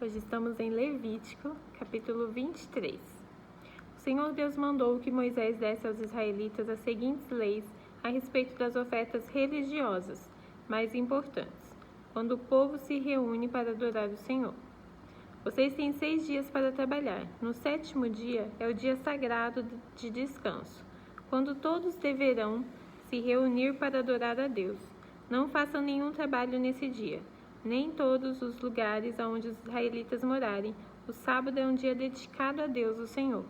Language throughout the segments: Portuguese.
Hoje estamos em Levítico, capítulo 23. O Senhor Deus mandou que Moisés desse aos israelitas as seguintes leis a respeito das ofertas religiosas mais importantes, quando o povo se reúne para adorar o Senhor. Vocês têm 6 dias para trabalhar. No 7º dia é o dia sagrado de descanso, quando todos deverão se reunir para adorar a Deus. Não façam nenhum trabalho nesse dia, nem em todos os lugares onde os israelitas morarem. O sábado é um dia dedicado a Deus, o Senhor.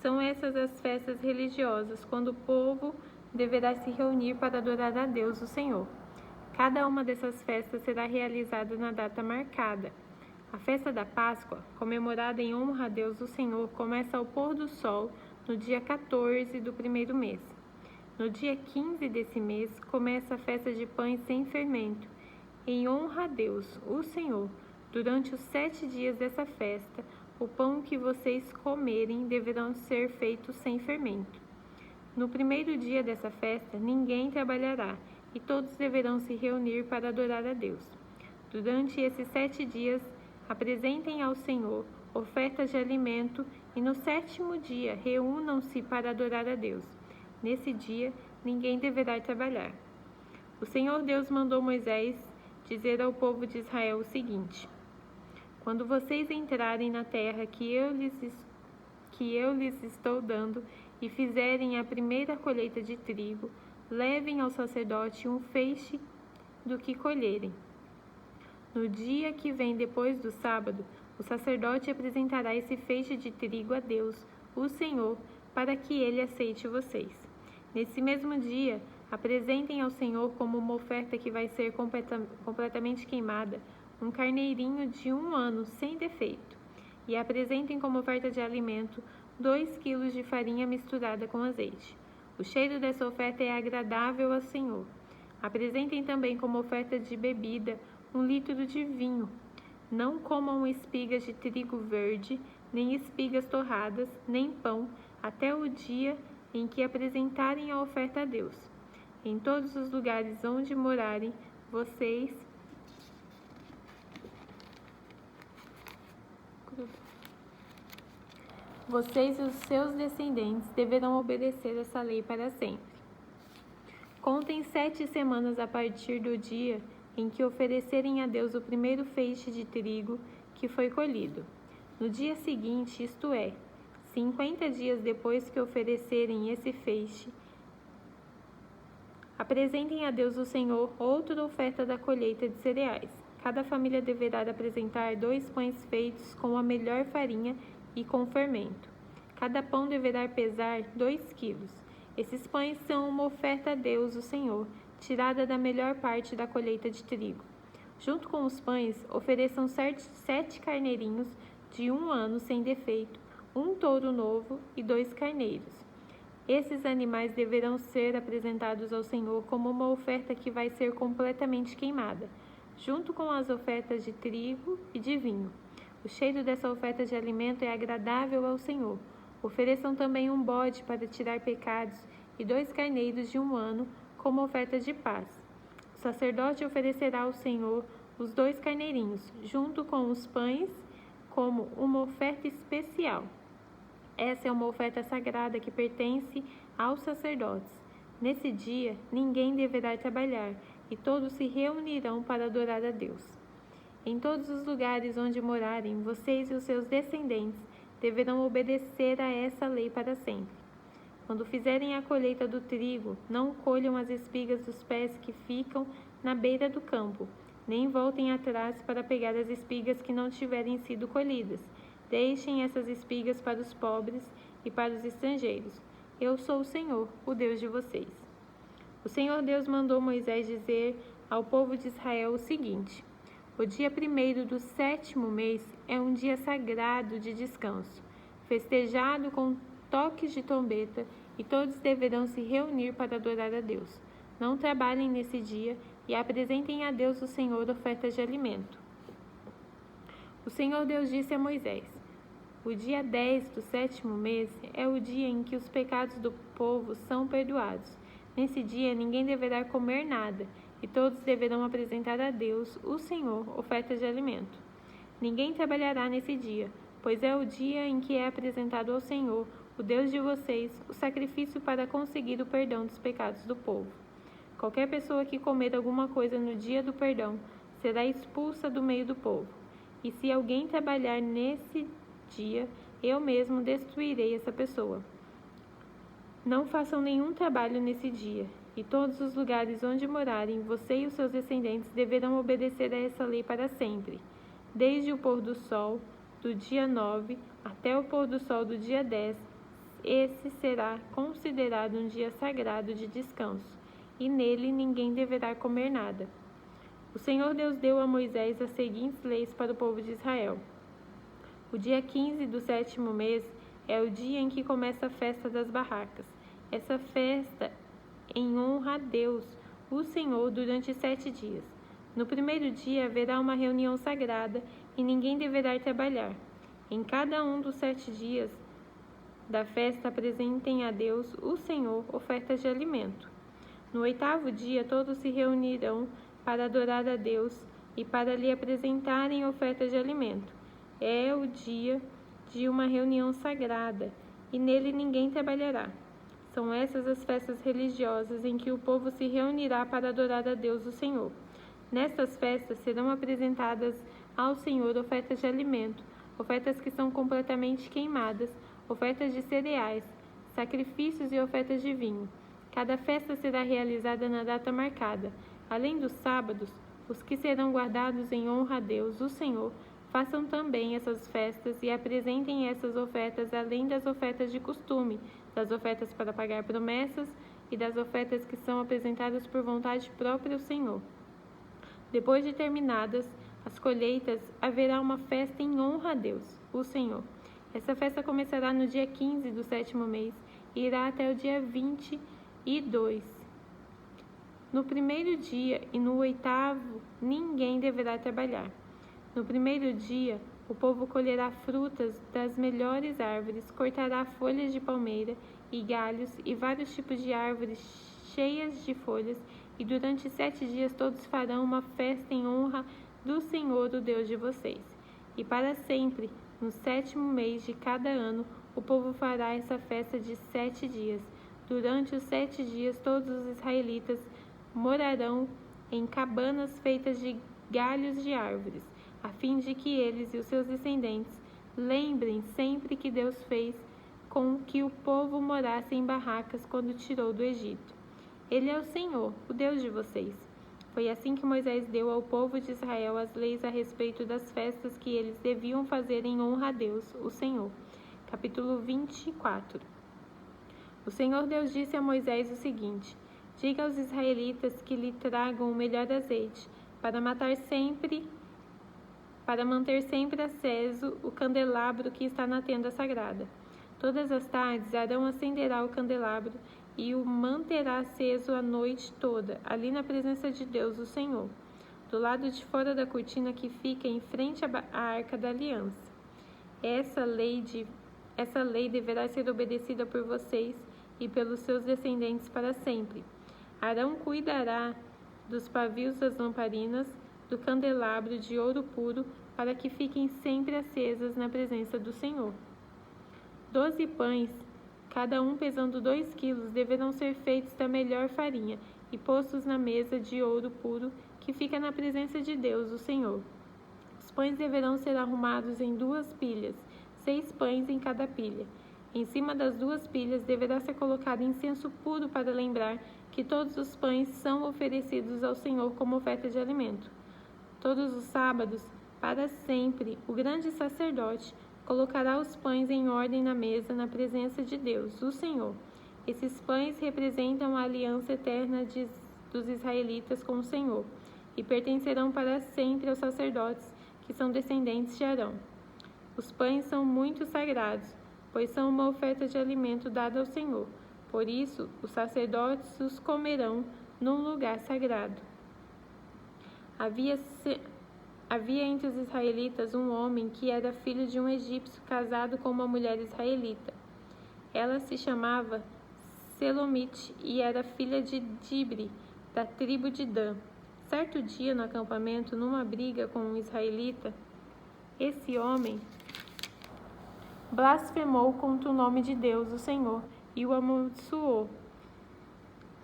São essas as festas religiosas, quando o povo deverá se reunir para adorar a Deus, o Senhor. Cada uma dessas festas será realizada na data marcada. A festa da Páscoa, comemorada em honra a Deus, o Senhor, começa ao pôr do sol no dia 14 do primeiro mês. No dia 15 desse mês, começa a festa de pães sem fermento, em honra a Deus, o Senhor. Durante os 7 dias dessa festa, o pão que vocês comerem deverão ser feitos sem fermento. No primeiro dia dessa festa, ninguém trabalhará, e todos deverão se reunir para adorar a Deus. Durante esses 7 dias, apresentem ao Senhor ofertas de alimento, e no 7º dia reúnam-se para adorar a Deus. Nesse dia, ninguém deverá trabalhar. O Senhor Deus mandou Moisés dizer ao povo de Israel o seguinte: quando vocês entrarem na terra que eu lhes estou dando e fizerem a primeira colheita de trigo, levem ao sacerdote um feixe do que colherem. No dia que vem depois do sábado, o sacerdote apresentará esse feixe de trigo a Deus, o Senhor, para que ele aceite vocês. Nesse mesmo dia, apresentem ao Senhor como uma oferta que vai ser completamente queimada, um carneirinho de 1 ano sem defeito, e apresentem como oferta de alimento 2 quilos de farinha misturada com azeite. O cheiro dessa oferta é agradável ao Senhor. Apresentem também como oferta de bebida 1 litro de vinho. Não comam espigas de trigo verde, nem espigas torradas, nem pão, até o dia em que apresentarem a oferta a Deus. Em todos os lugares onde morarem, vocês e os seus descendentes deverão obedecer essa lei para sempre. Contem 7 semanas a partir do dia em que oferecerem a Deus o primeiro feixe de trigo que foi colhido. No dia seguinte, isto é, 50 dias depois que oferecerem esse feixe, apresentem a Deus o Senhor outra oferta da colheita de cereais. Cada família deverá apresentar 2 pães feitos com a melhor farinha e com fermento. Cada pão deverá pesar 2 quilos. Esses pães são uma oferta a Deus, o Senhor, tirada da melhor parte da colheita de trigo. Junto com os pães, ofereçam 7 carneirinhos de 1 ano sem defeito, 1 touro novo e 2 carneiros. Esses animais deverão ser apresentados ao Senhor como uma oferta que vai ser completamente queimada, junto com as ofertas de trigo e de vinho. O cheiro dessa oferta de alimento é agradável ao Senhor. Ofereçam também um bode para tirar pecados e 2 carneiros de 1 ano como oferta de paz. O sacerdote oferecerá ao Senhor os 2 carneirinhos, junto com os pães, como uma oferta especial. Essa é uma oferta sagrada que pertence aos sacerdotes. Nesse dia, ninguém deverá trabalhar, e todos se reunirão para adorar a Deus. Em todos os lugares onde morarem, vocês e os seus descendentes deverão obedecer a essa lei para sempre. Quando fizerem a colheita do trigo, não colham as espigas dos pés que ficam na beira do campo, nem voltem atrás para pegar as espigas que não tiverem sido colhidas. Deixem essas espigas para os pobres e para os estrangeiros. Eu sou o Senhor, o Deus de vocês. O Senhor Deus mandou Moisés dizer ao povo de Israel o seguinte: o dia 1º do 7º mês é um dia sagrado de descanso, festejado com toques de trombeta, e todos deverão se reunir para adorar a Deus. Não trabalhem nesse dia e apresentem a Deus o Senhor ofertas de alimento. O Senhor Deus disse a Moisés: o dia 10 do 7º mês é o dia em que os pecados do povo são perdoados. Nesse dia ninguém deverá comer nada, e todos deverão apresentar a Deus, o Senhor, ofertas de alimento. Ninguém trabalhará nesse dia, pois é o dia em que é apresentado ao Senhor, o Deus de vocês, o sacrifício para conseguir o perdão dos pecados do povo. Qualquer pessoa que comer alguma coisa no dia do perdão será expulsa do meio do povo. E se alguém trabalhar nesse dia, eu mesmo destruirei essa pessoa. Não façam nenhum trabalho nesse dia, e todos os lugares onde morarem, você e os seus descendentes deverão obedecer a essa lei para sempre. Desde o pôr do sol do dia 9 até o pôr do sol do dia 10, esse será considerado um dia sagrado de descanso, e nele ninguém deverá comer nada. O Senhor Deus deu a Moisés as seguintes leis para o povo de Israel. O dia 15 do 7º mês é o dia em que começa a festa das barracas. Essa festa em honra a Deus, o Senhor, durante 7 dias. No primeiro dia haverá uma reunião sagrada e ninguém deverá trabalhar. Em cada um dos 7 dias da festa apresentem a Deus, o Senhor, ofertas de alimento. No 8º dia todos se reunirão para adorar a Deus e para lhe apresentarem ofertas de alimento. É o dia de uma reunião sagrada e nele ninguém trabalhará. São essas as festas religiosas em que o povo se reunirá para adorar a Deus, o Senhor. Nestas festas serão apresentadas ao Senhor ofertas de alimento, ofertas que são completamente queimadas, ofertas de cereais, sacrifícios e ofertas de vinho. Cada festa será realizada na data marcada. Além dos sábados, os que serão guardados em honra a Deus, o Senhor, façam também essas festas e apresentem essas ofertas além das ofertas de costume, das ofertas para pagar promessas e das ofertas que são apresentadas por vontade própria ao Senhor. Depois de terminadas as colheitas, haverá uma festa em honra a Deus, o Senhor. Essa festa começará no dia 15 do 7º mês e irá até o dia 22. No primeiro dia e no 8º, ninguém deverá trabalhar. No primeiro dia, o povo colherá frutas das melhores árvores, cortará folhas de palmeira e galhos e vários tipos de árvores cheias de folhas, e durante 7 dias todos farão uma festa em honra do Senhor, o Deus de vocês. E para sempre, no 7º mês de cada ano, o povo fará essa festa de 7 dias. Durante os 7 dias, todos os israelitas morarão em cabanas feitas de galhos de árvores, a fim de que eles e os seus descendentes lembrem sempre que Deus fez com que o povo morasse em barracas quando tirou do Egito. Ele é o Senhor, o Deus de vocês. Foi assim que Moisés deu ao povo de Israel as leis a respeito das festas que eles deviam fazer em honra a Deus, o Senhor. Capítulo 24. O Senhor Deus disse a Moisés o seguinte: diga aos israelitas que lhe tragam o melhor azeite, para manter sempre aceso o candelabro que está na tenda sagrada. Todas as tardes Arão acenderá o candelabro e o manterá aceso a noite toda, ali na presença de Deus, o Senhor, do lado de fora da cortina que fica em frente à Arca da Aliança. Essa lei deverá ser obedecida por vocês e pelos seus descendentes para sempre. Arão cuidará dos pavios das lamparinas, do candelabro de ouro puro, para que fiquem sempre acesas na presença do Senhor. 12 pães, cada um pesando 2 quilos, deverão ser feitos da melhor farinha e postos na mesa de ouro puro que fica na presença de Deus, o Senhor. Os pães deverão ser arrumados em 2 pilhas, 6 pães em cada pilha. Em cima das 2 pilhas deverá ser colocado incenso puro para lembrar que todos os pães são oferecidos ao Senhor como oferta de alimento. Todos os sábados, para sempre, o grande sacerdote colocará os pães em ordem na mesa na presença de Deus, o Senhor. Esses pães representam a aliança eterna dos israelitas com o Senhor e pertencerão para sempre aos sacerdotes que são descendentes de Arão. Os pães são muito sagrados, pois são uma oferta de alimento dada ao Senhor. Por isso, os sacerdotes os comerão num lugar sagrado. Havia entre os israelitas um homem que era filho de um egípcio casado com uma mulher israelita. Ela se chamava Selomite e era filha de Dibre, da tribo de Dan. Certo dia, no acampamento, numa briga com um israelita, Esse homem blasfemou contra o nome de Deus, o Senhor, e o amaldiçoou.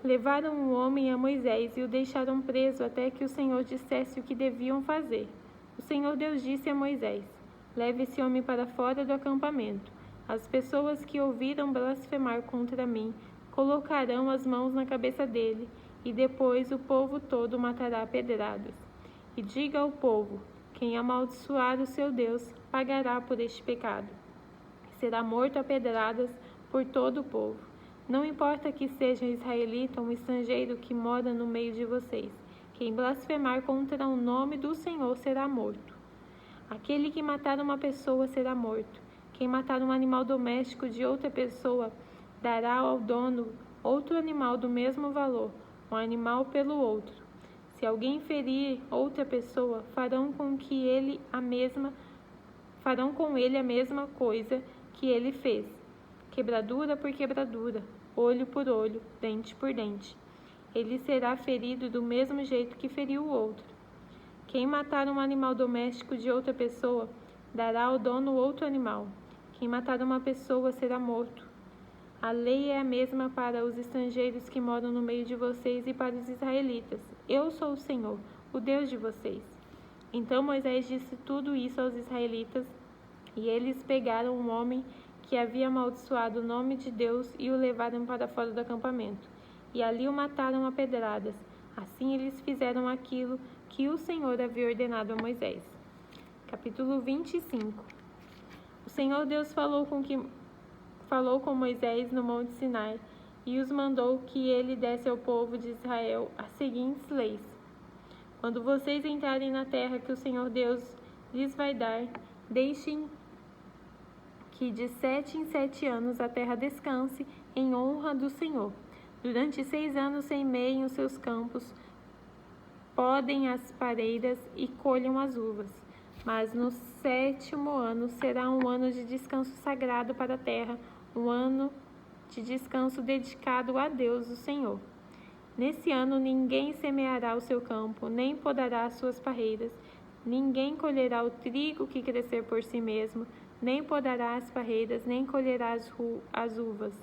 Levaram o homem a Moisés e o deixaram preso até que o Senhor dissesse o que deviam fazer. O Senhor Deus disse a Moisés: leve esse homem para fora do acampamento. As pessoas que ouviram blasfemar contra mim colocarão as mãos na cabeça dele, e depois o povo todo matará a pedradas. E diga ao povo: quem amaldiçoar o seu Deus pagará por este pecado. Será morto a pedradas por todo o povo. Não importa que seja israelita ou um estrangeiro que mora no meio de vocês. Quem blasfemar contra o nome do Senhor será morto. Aquele que matar uma pessoa será morto. Quem matar um animal doméstico de outra pessoa dará ao dono outro animal do mesmo valor, um animal pelo outro. Se alguém ferir outra pessoa, farão com ele a mesma coisa que ele fez. Quebradura por quebradura, olho por olho, dente por dente. Ele será ferido do mesmo jeito que feriu o outro. Quem matar um animal doméstico de outra pessoa, dará ao dono outro animal. Quem matar uma pessoa será morto. A lei é a mesma para os estrangeiros que moram no meio de vocês e para os israelitas. Eu sou o Senhor, o Deus de vocês. Então Moisés disse tudo isso aos israelitas, e eles pegaram um homem que havia amaldiçoado o nome de Deus e o levaram para fora do acampamento. E ali o mataram a pedradas. Assim eles fizeram aquilo que o Senhor havia ordenado a Moisés. Capítulo 25. O Senhor Deus falou com Moisés no Monte Sinai e os mandou que ele desse ao povo de Israel as seguintes leis. Quando vocês entrarem na terra que o Senhor Deus lhes vai dar, deixem que de 7 em 7 anos a terra descanse em honra do Senhor. Durante 6 anos semeiem os seus campos, podem as pareiras e colham as uvas. Mas no 7º ano será um ano de descanso sagrado para a terra, um ano de descanso dedicado a Deus, o Senhor. Nesse ano ninguém semeará o seu campo, nem podará as suas parreiras, ninguém colherá o trigo que crescer por si mesmo, nem podará as parreiras, nem colherá as uvas.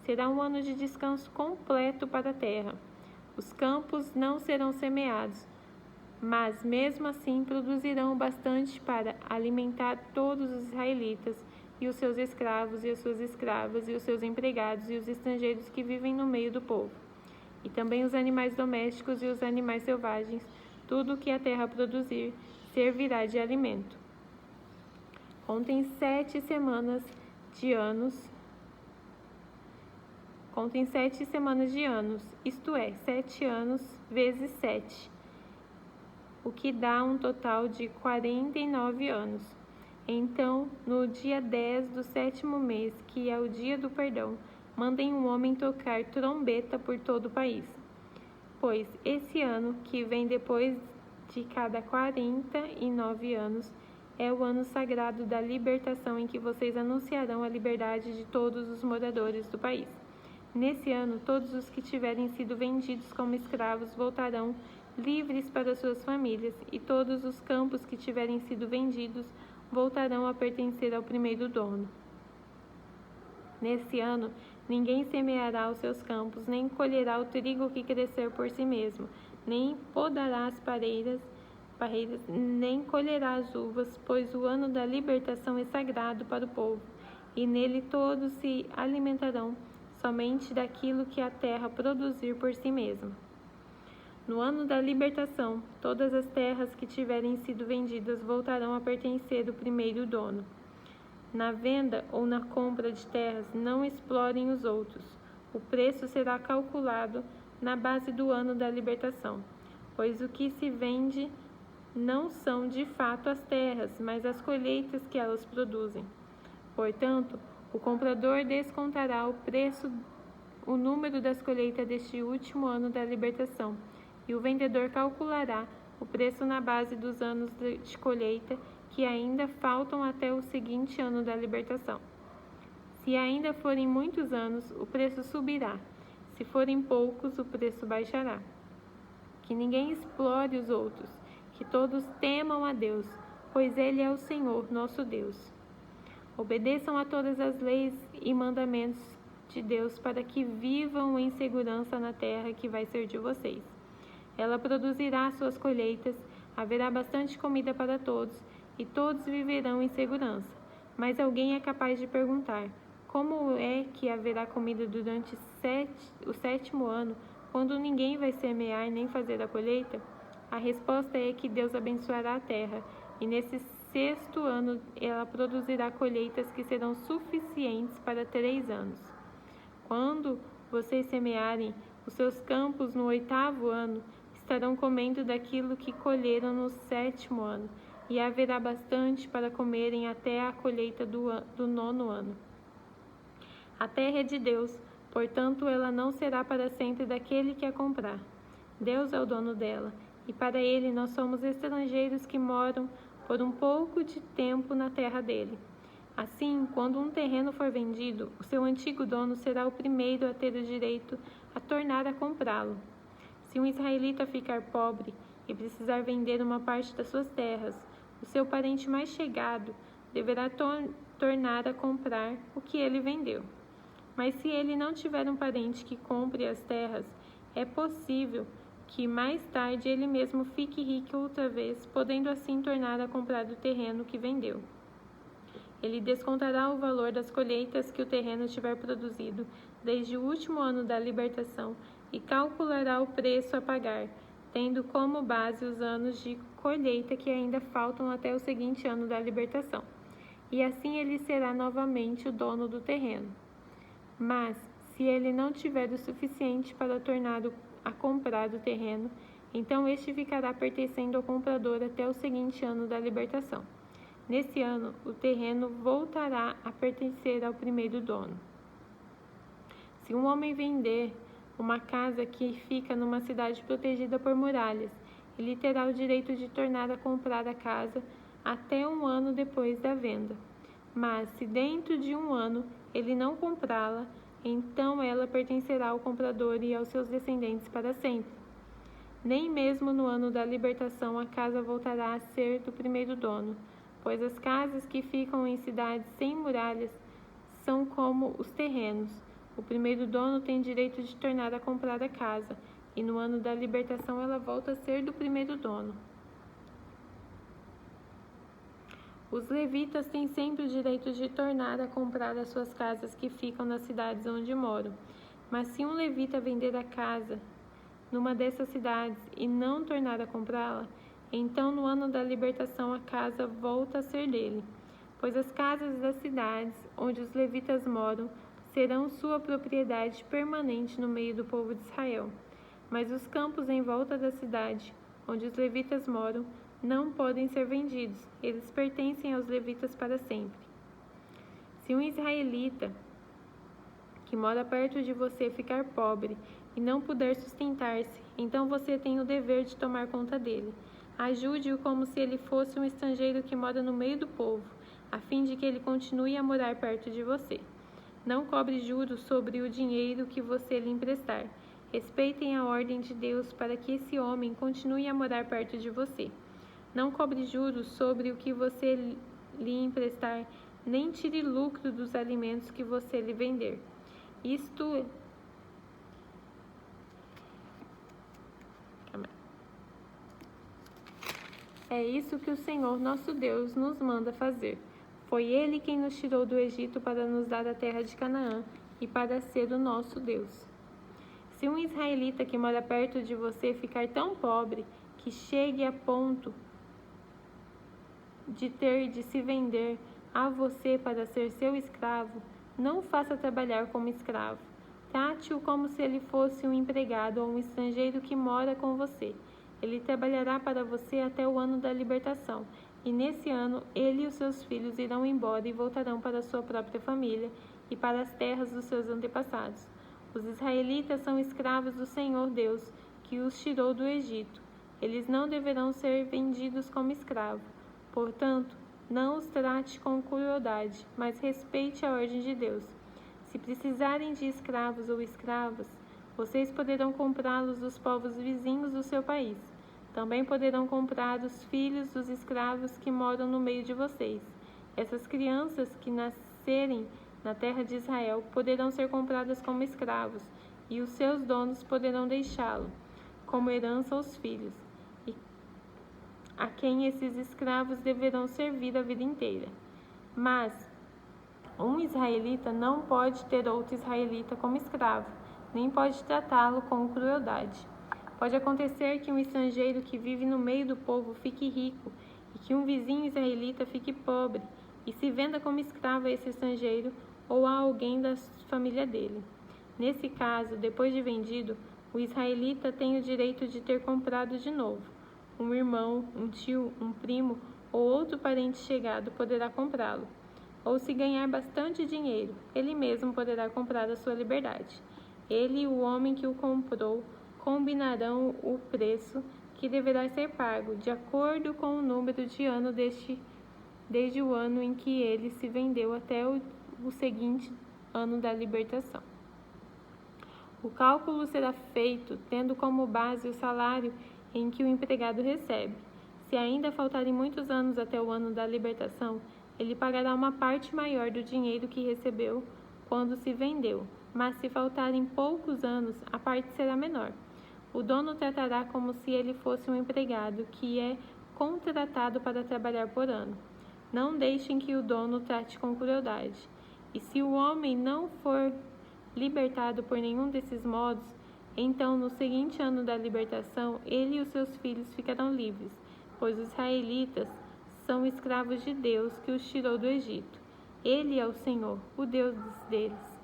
Será um ano de descanso completo para a terra. Os campos não serão semeados, mas mesmo assim produzirão bastante para alimentar todos os israelitas, e os seus escravos, e as suas escravas, e os seus empregados, e os estrangeiros que vivem no meio do povo. E também os animais domésticos e os animais selvagens, tudo o que a terra produzir, servirá de alimento. Contem 7 semanas de anos, isto é, 7 anos vezes 7, o que dá um total de 49 anos. Então, no dia 10 do 7º mês, que é o dia do perdão, mandem um homem tocar trombeta por todo o país. Pois esse ano, que vem depois de cada 49 anos, é o ano sagrado da libertação, em que vocês anunciarão a liberdade de todos os moradores do país. Nesse ano, todos os que tiverem sido vendidos como escravos voltarão livres para suas famílias, e todos os campos que tiverem sido vendidos voltarão a pertencer ao primeiro dono. Nesse ano, ninguém semeará os seus campos, nem colherá o trigo que crescer por si mesmo, nem podará as parreiras, nem colherá as uvas, pois o ano da libertação é sagrado para o povo, e nele todos se alimentarão somente daquilo que a terra produzir por si mesma. No ano da libertação, todas as terras que tiverem sido vendidas voltarão a pertencer ao primeiro dono. Na venda ou na compra de terras, não explorem os outros. O preço será calculado na base do ano da libertação, pois o que se vende não são de fato as terras, mas as colheitas que elas produzem. Portanto, o comprador descontará o número das colheitas deste último ano da libertação, e o vendedor calculará o preço na base dos anos de colheita que ainda faltam até o seguinte ano da libertação. Se ainda forem muitos anos, o preço subirá. Se forem poucos, o preço baixará. Que ninguém explore os outros, que todos temam a Deus. pois Ele é o Senhor, nosso Deus. Obedeçam a todas as leis e mandamentos de Deus para que vivam em segurança na terra que vai ser de vocês. Ela produzirá suas colheitas, haverá bastante comida para todos e todos viverão em segurança. Mas alguém é capaz de perguntar: como é que haverá comida durante o 7º ano, quando ninguém vai semear nem fazer a colheita? A resposta é que Deus abençoará a terra, e nesse 6º ano ela produzirá colheitas que serão suficientes para 3 anos. Quando vocês semearem os seus campos no 8º ano, estarão comendo daquilo que colheram no 7º ano, e haverá bastante para comerem até a colheita do 9º ano. A terra é de Deus, portanto ela não será para sempre daquele que a comprar. Deus é o dono dela, e para Ele nós somos estrangeiros que moram por um pouco de tempo na terra dele. Assim, quando um terreno for vendido, o seu antigo dono será o primeiro a ter o direito a tornar a comprá-lo. Se um israelita ficar pobre e precisar vender uma parte das suas terras, o seu parente mais chegado deverá tornar a comprar o que ele vendeu. Mas se ele não tiver um parente que compre as terras, é possível que mais tarde ele mesmo fique rico outra vez, podendo assim tornar a comprar o terreno que vendeu. Ele descontará o valor das colheitas que o terreno tiver produzido desde o último ano da libertação e calculará o preço a pagar, tendo como base os anos de colheita que ainda faltam até o seguinte ano da libertação. E assim ele será novamente o dono do terreno. Mas, se ele não tiver o suficiente para tornar a comprar o terreno, então este ficará pertencendo ao comprador até o seguinte ano da libertação. Nesse ano, o terreno voltará a pertencer ao primeiro dono. Se um homem vender uma casa que fica numa cidade protegida por muralhas, ele terá o direito de tornar a comprar a casa até um ano depois da venda. Mas, se dentro de um ano ele não comprá-la, então ela pertencerá ao comprador e aos seus descendentes para sempre. Nem mesmo no ano da libertação a casa voltará a ser do primeiro dono, pois as casas que ficam em cidades sem muralhas são como os terrenos. O primeiro dono tem direito de tornar a comprar a casa, e no ano da libertação ela volta a ser do primeiro dono. Os levitas têm sempre o direito de tornar a comprar as suas casas que ficam nas cidades onde moram. Mas se um levita vender a casa numa dessas cidades e não tornar a comprá-la, então no ano da libertação a casa volta a ser dele, pois as casas das cidades onde os levitas moram serão sua propriedade permanente no meio do povo de Israel. Mas os campos em volta da cidade onde os levitas moram não podem ser vendidos, eles pertencem aos levitas para sempre. Se um israelita que mora perto de você ficar pobre e não puder sustentar-se, então você tem o dever de tomar conta dele. Ajude-o como se ele fosse um estrangeiro que mora no meio do povo, a fim de que ele continue a morar perto de você. Não cobre juros sobre o dinheiro que você lhe emprestar. Respeitem a ordem de Deus para que esse homem continue a morar perto de você. Não cobre juros sobre o que você lhe emprestar, nem tire lucro dos alimentos que você lhe vender. É isso que o Senhor nosso Deus nos manda fazer. Foi Ele quem nos tirou do Egito para nos dar a terra de Canaã e para ser o nosso Deus. Se um israelita que mora perto de você ficar tão pobre que chegue a ponto de ter de se vender a você para ser seu escravo, não o faça trabalhar como escravo. Trate-o como se ele fosse um empregado ou um estrangeiro que mora com você. Ele trabalhará para você até o ano da libertação, e nesse ano ele e os seus filhos irão embora e voltarão para a sua própria família e para as terras dos seus antepassados. Os israelitas são escravos do Senhor Deus, que os tirou do Egito. Eles não deverão ser vendidos como escravos. Portanto, não os trate com crueldade, mas respeite a ordem de Deus. Se precisarem de escravos ou escravas, vocês poderão comprá-los dos povos vizinhos do seu país. Também poderão comprar os filhos dos escravos que moram no meio de vocês. Essas crianças que nascerem na terra de Israel poderão ser compradas como escravos, e os seus donos poderão deixá-lo como herança aos filhos, e a quem esses escravos deverão servir a vida inteira. Mas um israelita não pode ter outro israelita como escravo, nem pode tratá-lo com crueldade. Pode acontecer que um estrangeiro que vive no meio do povo fique rico, e que um vizinho israelita fique pobre, e se venda como escravo a esse estrangeiro ou a alguém da família dele. Nesse caso, depois de vendido, o israelita tem o direito de ter comprado de novo. Um irmão, um tio, um primo ou outro parente chegado poderá comprá-lo. Ou se ganhar bastante dinheiro, ele mesmo poderá comprar a sua liberdade. Ele e o homem que o comprou combinarão o preço que deverá ser pago, de acordo com o número de ano desde o ano em que ele se vendeu até o seguinte ano da libertação. O cálculo será feito tendo como base o salário em que o empregado recebe. Se ainda faltarem muitos anos até o ano da libertação, ele pagará uma parte maior do dinheiro que recebeu quando se vendeu, mas se faltarem poucos anos, a parte será menor. O dono tratará como se ele fosse um empregado que é contratado para trabalhar por ano. Não deixem que o dono trate com crueldade. E se o homem não for libertado por nenhum desses modos, então no seguinte ano da libertação, ele e os seus filhos ficarão livres, pois os israelitas são escravos de Deus que os tirou do Egito. Ele é o Senhor, o Deus deles.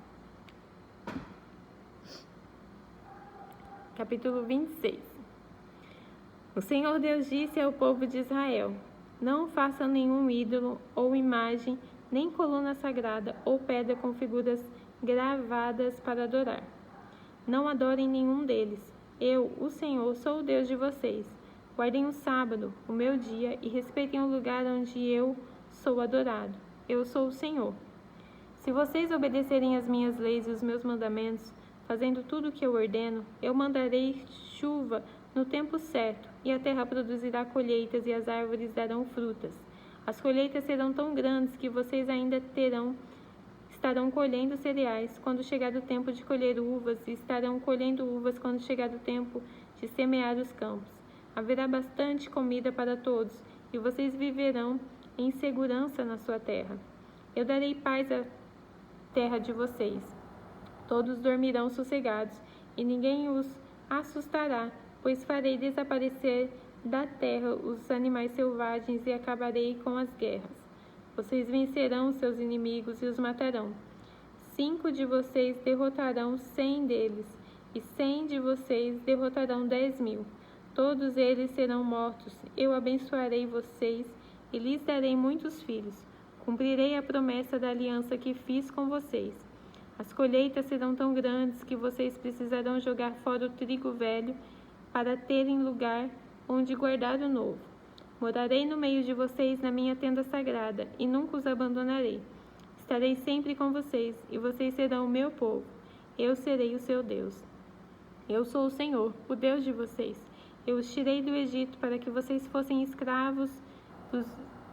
Capítulo 26. O Senhor Deus disse ao povo de Israel: não façam nenhum ídolo ou imagem, nem coluna sagrada ou pedra com figuras gravadas para adorar. Não adorem nenhum deles. Eu, o Senhor, sou o Deus de vocês. Guardem o sábado, o meu dia, e respeitem o lugar onde eu sou adorado. Eu sou o Senhor. Se vocês obedecerem às minhas leis e os meus mandamentos, fazendo tudo o que eu ordeno, eu mandarei chuva no tempo certo, e a terra produzirá colheitas e as árvores darão frutas. As colheitas serão tão grandes que vocês ainda estarão colhendo cereais quando chegar o tempo de colher uvas, e estarão colhendo uvas quando chegar o tempo de semear os campos. Haverá bastante comida para todos, e vocês viverão em segurança na sua terra. Eu darei paz à terra de vocês. Todos dormirão sossegados, e ninguém os assustará, pois farei desaparecer da terra os animais selvagens e acabarei com as guerras. Vocês vencerão seus inimigos e os matarão. 5 de vocês derrotarão 100 deles, e 100 de vocês derrotarão 10.000. Todos eles serão mortos. Eu abençoarei vocês e lhes darei muitos filhos. Cumprirei a promessa da aliança que fiz com vocês. As colheitas serão tão grandes que vocês precisarão jogar fora o trigo velho para terem lugar onde guardar o novo. Morarei no meio de vocês na minha tenda sagrada e nunca os abandonarei. Estarei sempre com vocês e vocês serão o meu povo. Eu serei o seu Deus. Eu sou o Senhor, o Deus de vocês. Eu os tirei do Egito para que vocês fossem escravos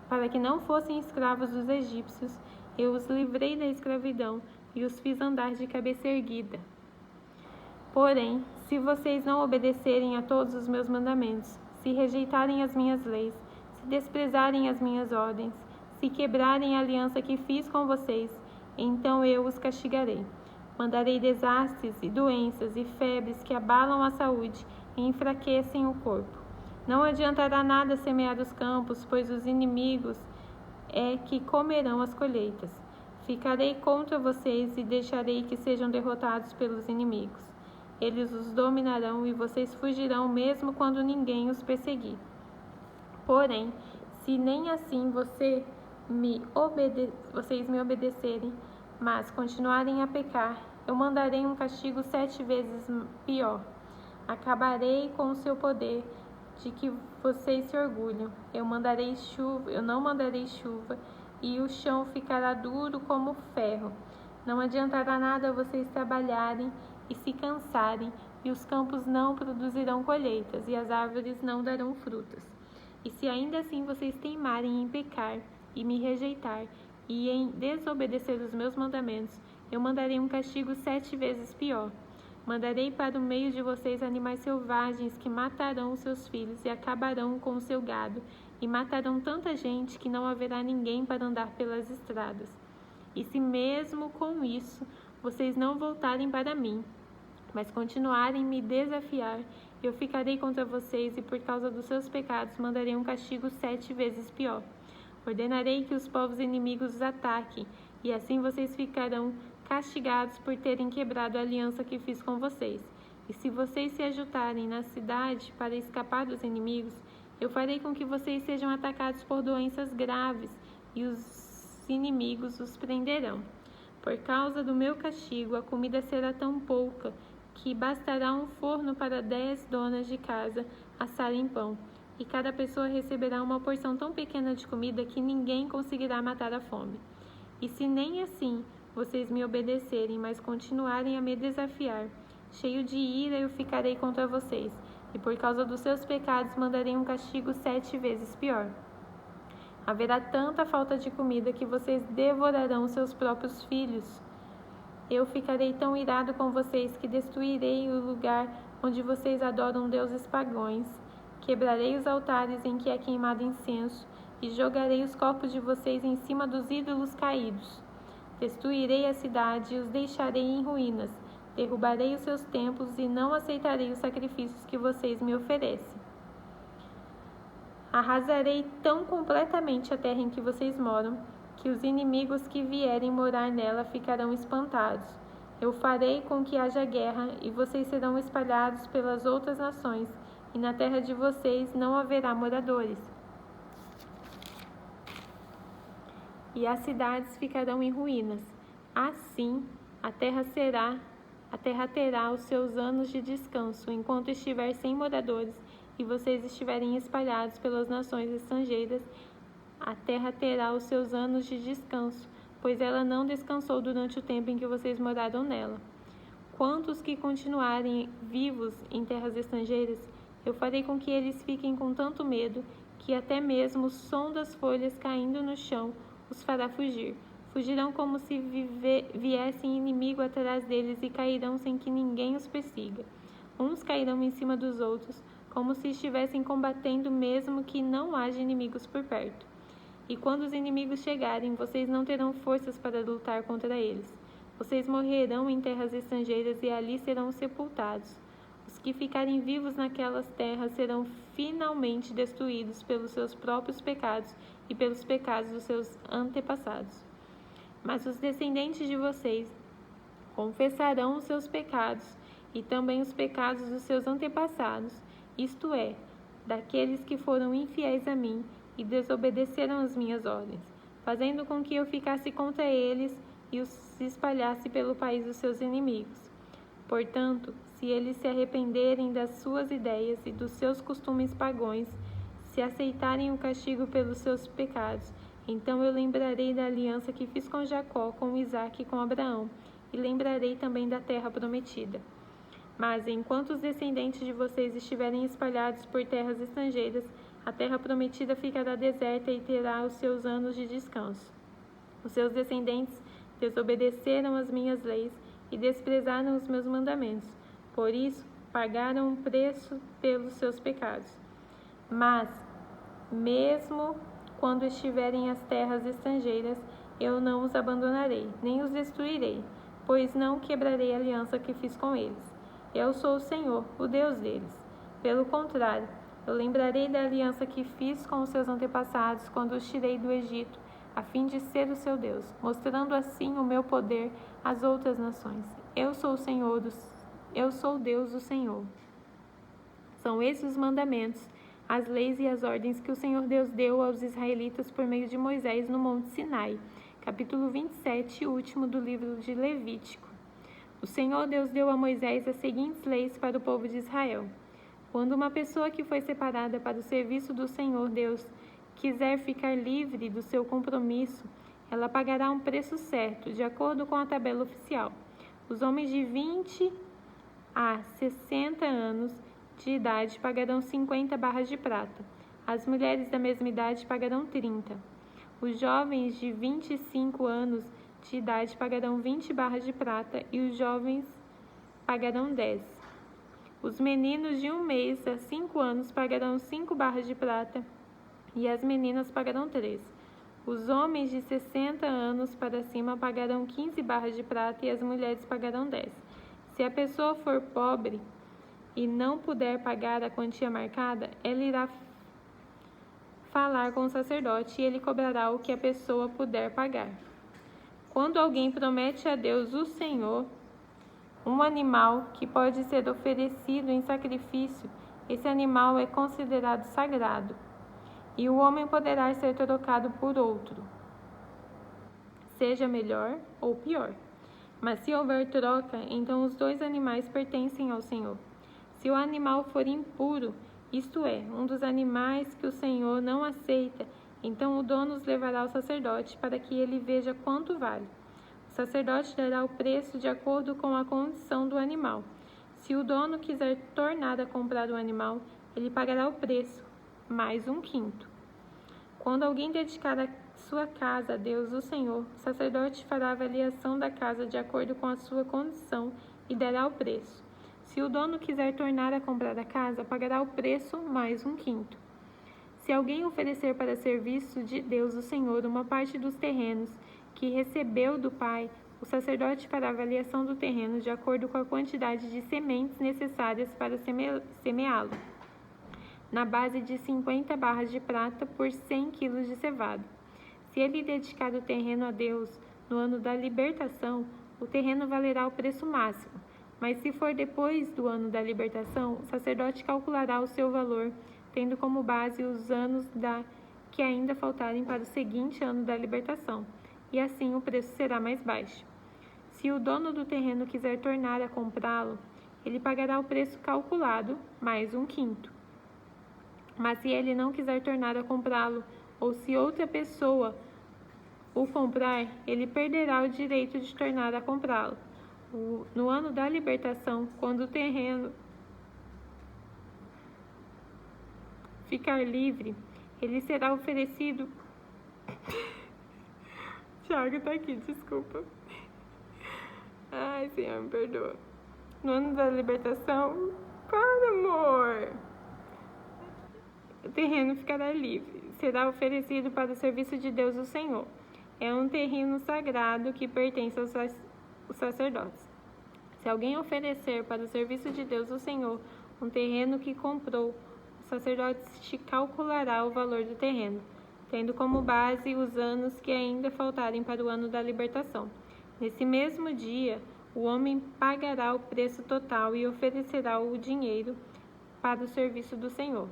para que não fossem escravos dos egípcios. Eu os livrei da escravidão e os fiz andar de cabeça erguida. Porém, se vocês não obedecerem a todos os meus mandamentos, se rejeitarem as minhas leis, se desprezarem as minhas ordens, se quebrarem a aliança que fiz com vocês, então eu os castigarei. Mandarei desastres e doenças e febres que abalam a saúde e enfraquecem o corpo. Não adiantará nada semear os campos, pois os inimigos é que comerão as colheitas. Ficarei contra vocês e deixarei que sejam derrotados pelos inimigos. Eles os dominarão e vocês fugirão mesmo quando ninguém os perseguir. Porém, se nem assim vocês me obedecerem, mas continuarem a pecar, eu mandarei um castigo 7 vezes pior. Acabarei com o seu poder de que vocês se orgulham. Eu não mandarei chuva, e o chão ficará duro como ferro. Não adiantará nada vocês trabalharem e se cansarem, e os campos não produzirão colheitas, e as árvores não darão frutas. E se ainda assim vocês teimarem em pecar e me rejeitar, e em desobedecer os meus mandamentos, eu mandarei um castigo 7 vezes pior. Mandarei para o meio de vocês animais selvagens que matarão os seus filhos e acabarão com o seu gado, e matarão tanta gente que não haverá ninguém para andar pelas estradas. E se mesmo com isso vocês não voltarem para mim, mas continuarem me desafiar, eu ficarei contra vocês e por causa dos seus pecados mandarei um castigo 7 vezes pior. Ordenarei que os povos inimigos os ataquem, e assim vocês ficarão castigados por terem quebrado a aliança que fiz com vocês. E se vocês se ajuntarem na cidade para escapar dos inimigos, eu farei com que vocês sejam atacados por doenças graves, e os inimigos os prenderão. Por causa do meu castigo, a comida será tão pouca que bastará um forno para 10 donas de casa assarem pão, e cada pessoa receberá uma porção tão pequena de comida que ninguém conseguirá matar a fome. E se nem assim vocês me obedecerem, mas continuarem a me desafiar, cheio de ira eu ficarei contra vocês, e por causa dos seus pecados mandarei um castigo 7 vezes pior. Haverá tanta falta de comida que vocês devorarão seus próprios filhos. Eu ficarei tão irado com vocês que destruirei o lugar onde vocês adoram deuses pagãos, quebrarei os altares em que é queimado incenso e jogarei os corpos de vocês em cima dos ídolos caídos. Destruirei a cidade e os deixarei em ruínas, derrubarei os seus templos e não aceitarei os sacrifícios que vocês me oferecem. Arrasarei tão completamente a terra em que vocês moram, que os inimigos que vierem morar nela ficarão espantados. Eu farei com que haja guerra, e vocês serão espalhados pelas outras nações, e na terra de vocês não haverá moradores. E as cidades ficarão em ruínas. Assim, a terra terá os seus anos de descanso, enquanto estiver sem moradores, e vocês estiverem espalhados pelas nações estrangeiras. A terra terá os seus anos de descanso, pois ela não descansou durante o tempo em que vocês moraram nela. Quantos que continuarem vivos em terras estrangeiras, eu farei com que eles fiquem com tanto medo, que até mesmo o som das folhas caindo no chão os fará fugir. Fugirão como se viessem inimigo atrás deles e cairão sem que ninguém os persiga. Uns cairão em cima dos outros, como se estivessem combatendo mesmo que não haja inimigos por perto. E quando os inimigos chegarem, vocês não terão forças para lutar contra eles. Vocês morrerão em terras estrangeiras e ali serão sepultados. Os que ficarem vivos naquelas terras serão finalmente destruídos pelos seus próprios pecados e pelos pecados dos seus antepassados. Mas os descendentes de vocês confessarão os seus pecados e também os pecados dos seus antepassados, isto é, daqueles que foram infiéis a mim e desobedeceram as minhas ordens, fazendo com que eu ficasse contra eles e os espalhasse pelo país dos seus inimigos. Portanto, se eles se arrependerem das suas ideias e dos seus costumes pagãos, se aceitarem o castigo pelos seus pecados, então eu lembrarei da aliança que fiz com Jacó, com Isaque e com Abraão, e lembrarei também da terra prometida. Mas enquanto os descendentes de vocês estiverem espalhados por terras estrangeiras, a terra prometida ficará deserta e terá os seus anos de descanso. Os seus descendentes desobedeceram as minhas leis e desprezaram os meus mandamentos. Por isso, pagaram um preço pelos seus pecados. Mas, mesmo quando estiverem as terras estrangeiras, eu não os abandonarei, nem os destruirei, pois não quebrarei a aliança que fiz com eles. Eu sou o Senhor, o Deus deles. Pelo contrário, eu lembrarei da aliança que fiz com os seus antepassados quando os tirei do Egito, a fim de ser o seu Deus, mostrando assim o meu poder às outras nações. Eu sou o Deus do Senhor. São esses os mandamentos, as leis e as ordens que o Senhor Deus deu aos israelitas por meio de Moisés no Monte Sinai. Capítulo 27, último do livro de Levítico. O Senhor Deus deu a Moisés as seguintes leis para o povo de Israel. Quando uma pessoa que foi separada para o serviço do Senhor Deus quiser ficar livre do seu compromisso, ela pagará um preço certo, de acordo com a tabela oficial. Os homens de 20 a 60 anos de idade pagarão 50 barras de prata. As mulheres da mesma idade pagarão 30. Os jovens de 25 anos de idade pagarão 20 barras de prata e os jovens pagarão 10. Os meninos de 1 mês a 5 anos pagarão 5 barras de prata e as meninas pagarão 3. Os homens de 60 anos para cima pagarão 15 barras de prata e as mulheres pagarão 10. Se a pessoa for pobre e não puder pagar a quantia marcada, ela irá falar com o sacerdote e ele cobrará o que a pessoa puder pagar. Quando alguém promete a Deus, o Senhor, um animal que pode ser oferecido em sacrifício, esse animal é considerado sagrado, e o homem poderá ser trocado por outro, seja melhor ou pior. Mas se houver troca, então os 2 animais pertencem ao Senhor. Se o animal for impuro, isto é, um dos animais que o Senhor não aceita, então o dono os levará ao sacerdote para que ele veja quanto vale. O sacerdote dará o preço de acordo com a condição do animal. Se o dono quiser tornar a comprar o animal, ele pagará o preço, mais 1/5. Quando alguém dedicar a sua casa a Deus, o Senhor, o sacerdote fará a avaliação da casa de acordo com a sua condição e dará o preço. Se o dono quiser tornar a comprar a casa, pagará o preço mais 1/5. Se alguém oferecer para serviço de Deus, o Senhor, uma parte dos terrenos que recebeu do pai, o sacerdote fará a avaliação do terreno de acordo com a quantidade de sementes necessárias para semeá-lo, na base de 50 barras de prata por 100 quilos de cevada. Se ele dedicar o terreno a Deus no ano da libertação, o terreno valerá o preço máximo, mas se for depois do ano da libertação, o sacerdote calculará o seu valor, tendo como base os anos que ainda faltarem para o seguinte ano da libertação, e assim o preço será mais baixo. Se o dono do terreno quiser tornar a comprá-lo, ele pagará o preço calculado, mais 1/5. Mas se ele não quiser tornar a comprá-lo, ou se outra pessoa o comprar, ele perderá o direito de tornar a comprá-lo. No ano da libertação, quando o terreno ficar livre, ele será oferecido. Thiago tá aqui, desculpa. Ai, Senhor, me perdoa. No ano da libertação, para, amor. O terreno ficará livre. Será oferecido para o serviço de Deus, o Senhor. É um terreno sagrado que pertence aos sacerdotes. Se alguém oferecer para o serviço de Deus, o Senhor, um terreno que comprou, o sacerdote te calculará o valor do terreno, tendo como base os anos que ainda faltarem para o ano da libertação. Nesse mesmo dia, o homem pagará o preço total e oferecerá o dinheiro para o serviço do Senhor.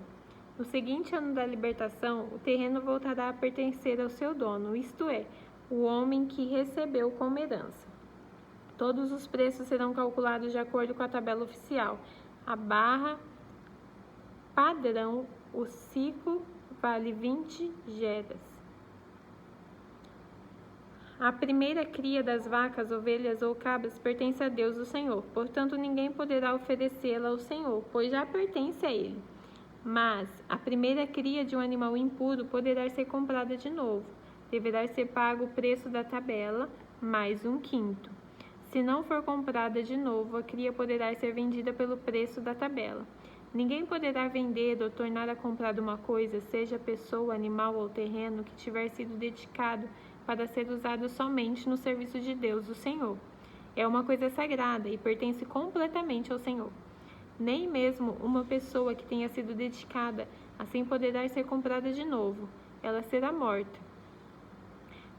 No seguinte ano da libertação, o terreno voltará a pertencer ao seu dono, isto é, o homem que recebeu como herança. Todos os preços serão calculados de acordo com a tabela oficial. A barra padrão, o ciclo, vale 20 geras. A primeira cria das vacas, ovelhas ou cabras pertence a Deus, o Senhor. Portanto, ninguém poderá oferecê-la ao Senhor, pois já pertence a Ele. Mas a primeira cria de um animal impuro poderá ser comprada de novo. Deverá ser pago o preço da tabela, mais 1/5. Se não for comprada de novo, a cria poderá ser vendida pelo preço da tabela. Ninguém poderá vender ou tornar a comprar uma coisa, seja pessoa, animal ou terreno, que tiver sido dedicado para ser usado somente no serviço de Deus, o Senhor. É uma coisa sagrada e pertence completamente ao Senhor. Nem mesmo uma pessoa que tenha sido dedicada assim poderá ser comprada de novo. Ela será morta.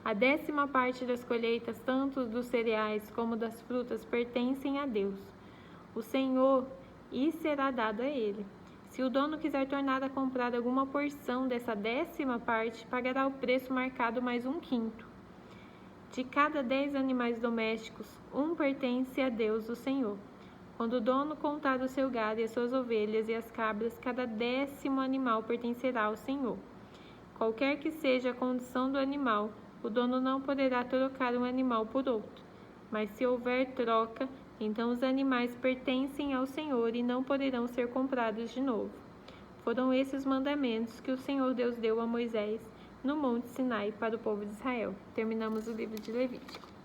A 10ª parte das colheitas, tanto dos cereais como das frutas, pertencem a Deus, o Senhor, e será dado a Ele. Se o dono quiser tornar a comprar alguma porção dessa 10ª parte, pagará o preço marcado mais 1/5. De cada 10 animais domésticos, um pertence a Deus, o Senhor. Quando o dono contar o seu gado e as suas ovelhas e as cabras, cada 10º animal pertencerá ao Senhor. Qualquer que seja a condição do animal, o dono não poderá trocar um animal por outro. Mas se houver troca, Então os animais pertencem ao Senhor e não poderão ser comprados de novo. Foram esses os mandamentos que o Senhor Deus deu a Moisés no Monte Sinai para o povo de Israel. Terminamos o livro de Levítico.